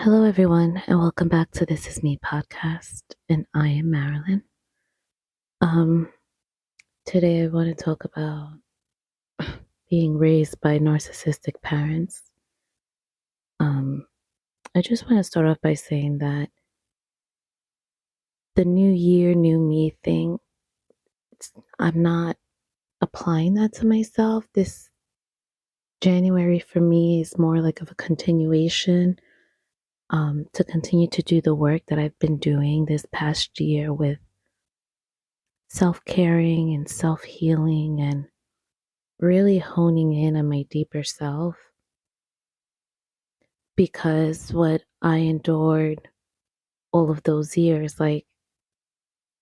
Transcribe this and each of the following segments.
Hello, everyone, and welcome back to This Is Me podcast. And I am Marilyn. Um, Today I want to talk about being raised by narcissistic parents. Um, I just want to start off by saying that the new year, new me thing, I'm not applying that to myself. This January for me is more like of a continuation, to continue to do the work that I've been doing this past year with self-caring and self-healing and really honing in on my deeper self, because what I endured all of those years, like,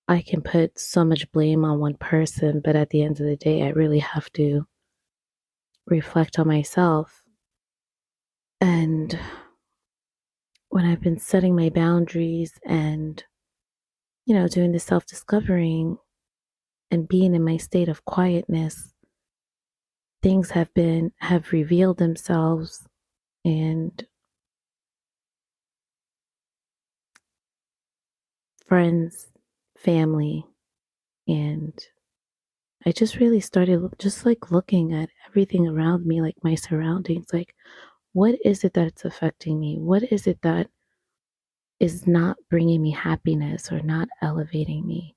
I can put so much blame on one person, but at the end of the day, I really have to reflect on myself. And when I've been setting my boundaries and, doing the self discovering and being in my state of quietness, things have revealed themselves, and friends, family, and I just really started just like looking at everything around me, like my surroundings, like, what is it that's affecting me? What is it that is not bringing me happiness or not elevating me?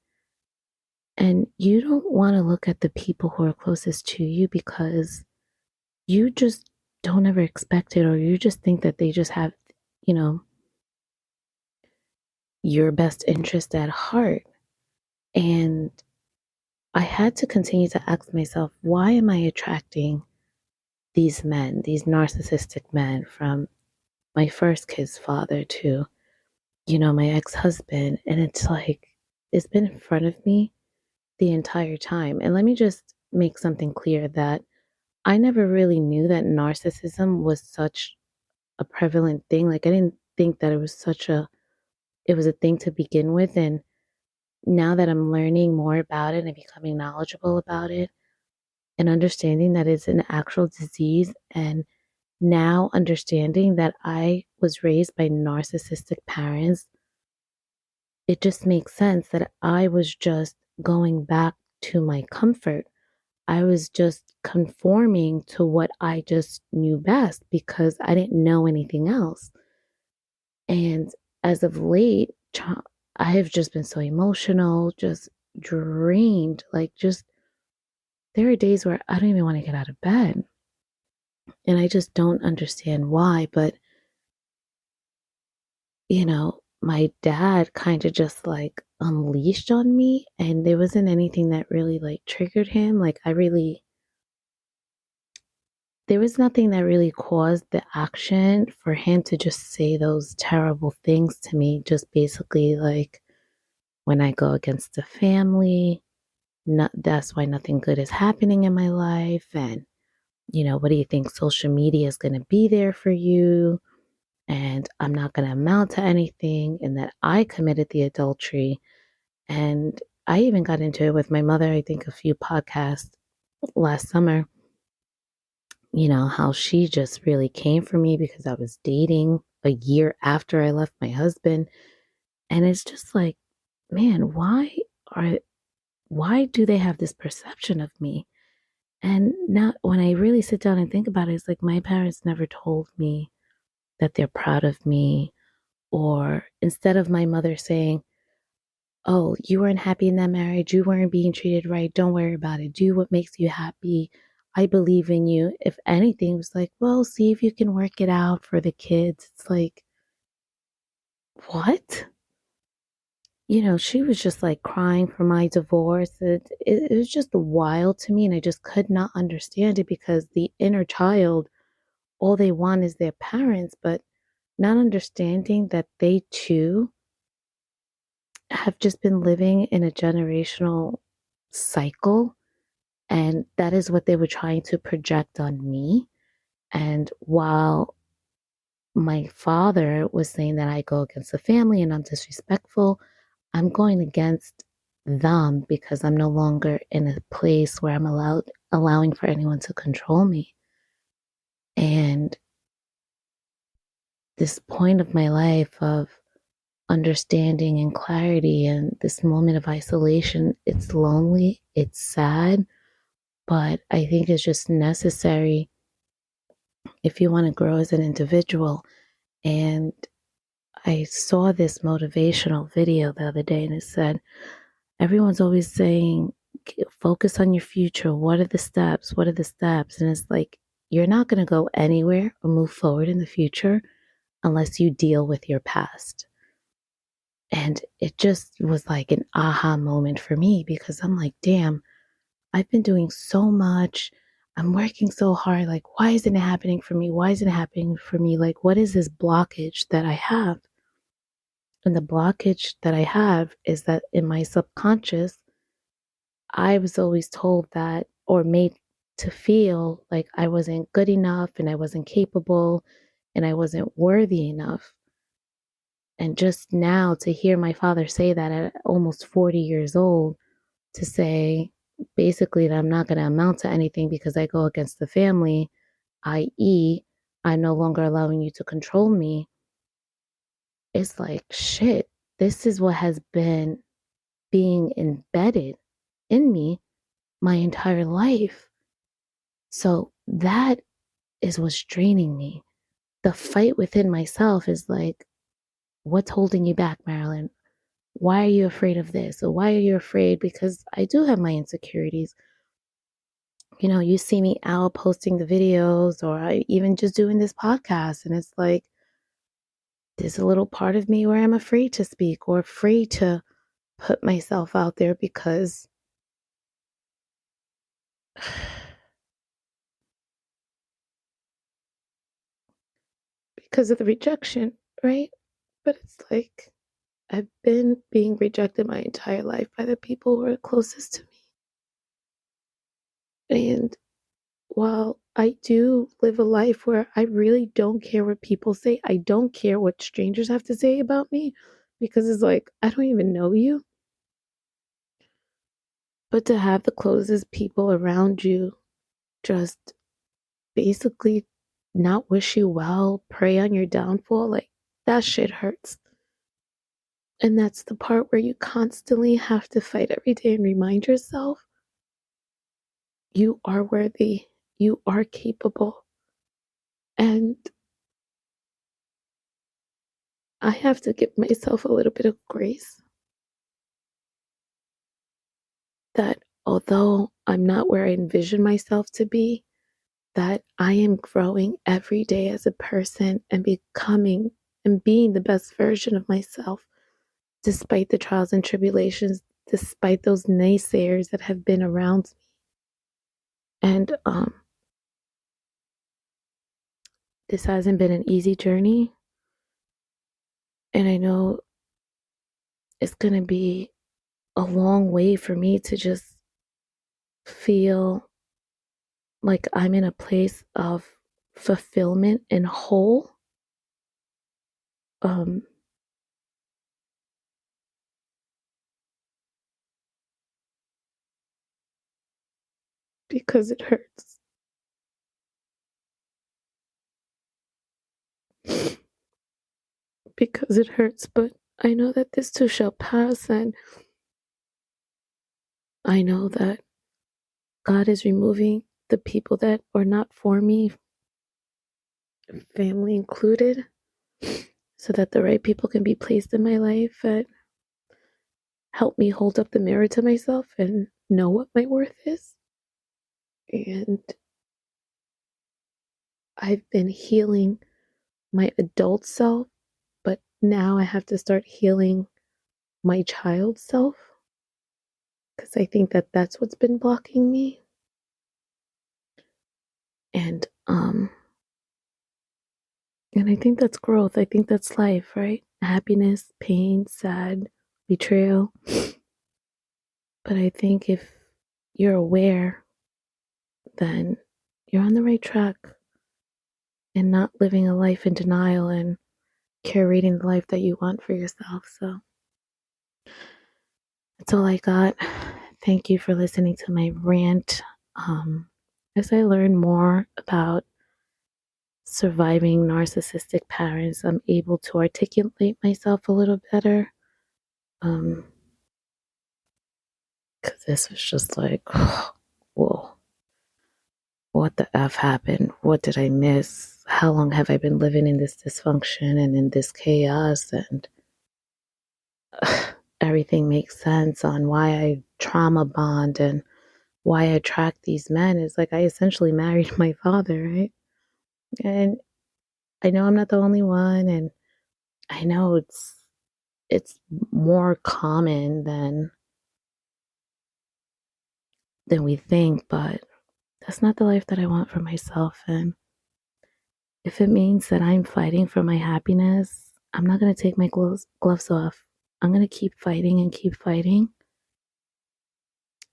And you don't want to look at the people who are closest to you, because you just don't ever expect it, or you just think that they just have, you know, your best interest at heart. And I had to continue to ask myself, why am I attracting these men, these narcissistic men, from my first kid's father to, my ex-husband? And it's like, it's been in front of me the entire time. And let me just make something clear that I never really knew that narcissism was such a prevalent thing. Like, I didn't think that it was a thing to begin with. And now that I'm learning more about it and becoming knowledgeable about it and understanding that it's an actual disease, and now understanding that I was raised by narcissistic parents, it just makes sense that I was just going back to my comfort. I was just conforming to what I just knew best because I didn't know anything else. And as of late, I have just been so emotional, just drained. Like, just there are days where I don't even want to get out of bed. And I just don't understand why. But my dad kind of just like unleashed on me, and there wasn't anything that really like triggered him. There was nothing that really caused the action for him to just say those terrible things to me. Just basically like, when I go against the family, that's why nothing good is happening in my life. And, what do you think? Social media is going to be there for you, and I'm not going to amount to anything, and that I committed the adultery. And I even got into it with my mother, I think a few podcasts last summer, how she just really came for me because I was dating a year after I left my husband. And it's just like, man, are why do they have this perception of me? And now when I really sit down and think about it, it's like, my parents never told me that they're proud of me. Or instead of my mother saying, oh, you weren't happy in that marriage, you weren't being treated right, don't worry about it, do what makes you happy, I believe in you. If anything, it was like, well, see if you can work it out for the kids. It's like, what? She was just like crying for my divorce. It was just wild to me. And I just could not understand it, because the inner child, all they want is their parents, but not understanding that they too have just been living in a generational cycle. And that is what they were trying to project on me. And while my father was saying that I go against the family and I'm disrespectful, I'm going against them because I'm no longer in a place where I'm allowing for anyone to control me. And this point of my life of understanding and clarity and this moment of isolation. It's lonely, it's sad, but I think it's just necessary if you want to grow as an individual. And I saw this motivational video the other day and it said, everyone's always saying, focus on your future. What are the steps? What are the steps? And it's like, you're not going to go anywhere or move forward in the future unless you deal with your past. And it just was like an aha moment for me because I'm like, damn, I've been doing so much. I'm working so hard. Like, why isn't it happening for me? Why isn't it happening for me? Like, what is this blockage that I have? And the blockage that I have is that in my subconscious, I was always told that or made to feel like I wasn't good enough and I wasn't capable and I wasn't worthy enough. And just now to hear my father say that at almost 40 years old, to say basically that I'm not going to amount to anything because I go against the family, i.e., I'm no longer allowing you to control me. It's like, shit, this is what has been being embedded in me my entire life. So that is what's draining me. The fight within myself is like, what's holding you back, Marilyn? Why are you afraid of this? Or why are you afraid? Because I do have my insecurities. You know, you see me out posting the videos or even just doing this podcast. And it's like, there's a little part of me where I'm afraid to speak or afraid to put myself out there because of the rejection, right? But it's like I've been being rejected my entire life by the people who are closest to me. And while I do live a life where I really don't care what people say, I don't care what strangers have to say about me because it's like, I don't even know you. But to have the closest people around you just basically not wish you well, prey on your downfall, like that shit hurts. And that's the part where you constantly have to fight every day and remind yourself you are worthy, you are capable. And I have to give myself a little bit of grace that although I'm not where I envision myself to be, that I am growing every day as a person and becoming and being the best version of myself, despite the trials and tribulations, despite those naysayers that have been around me. And this hasn't been an easy journey. And I know it's going to be a long way for me to just feel like I'm in a place of fulfillment and whole. Um, because it hurts. Because it hurts, but I know that this too shall pass, and I know that God is removing the people that are not for me, family included, so that the right people can be placed in my life that help me hold up the mirror to myself and know what my worth is. And I've been healing my adult self, but now I have to start healing my child self because I think that that's what's been blocking me. And and I think that's growth. I think that's life, right? Happiness, pain, sad, betrayal. But I think if you're aware, then you're on the right track and not living a life in denial and curating the life that you want for yourself. So that's all I got. Thank you for listening to my rant. As I learn more about surviving narcissistic parents, I'm able to articulate myself a little better. Because this was just like, whoa, what the F happened? What did I miss? How long have I been living in this dysfunction and in this chaos? And everything makes sense on why I trauma bond and why I attract these men. It's like I essentially married my father, right? And I know I'm not the only one, and I know it's more common than we think, but that's not the life that I want for myself. And if it means that I'm fighting for my happiness, I'm not going to take my gloves off. I'm going to keep fighting and keep fighting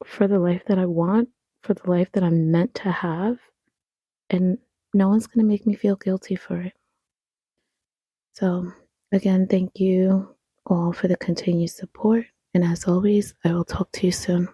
for the life that I want, for the life that I'm meant to have. And no one's going to make me feel guilty for it. So, again, thank you all for the continued support. And as always, I will talk to you soon.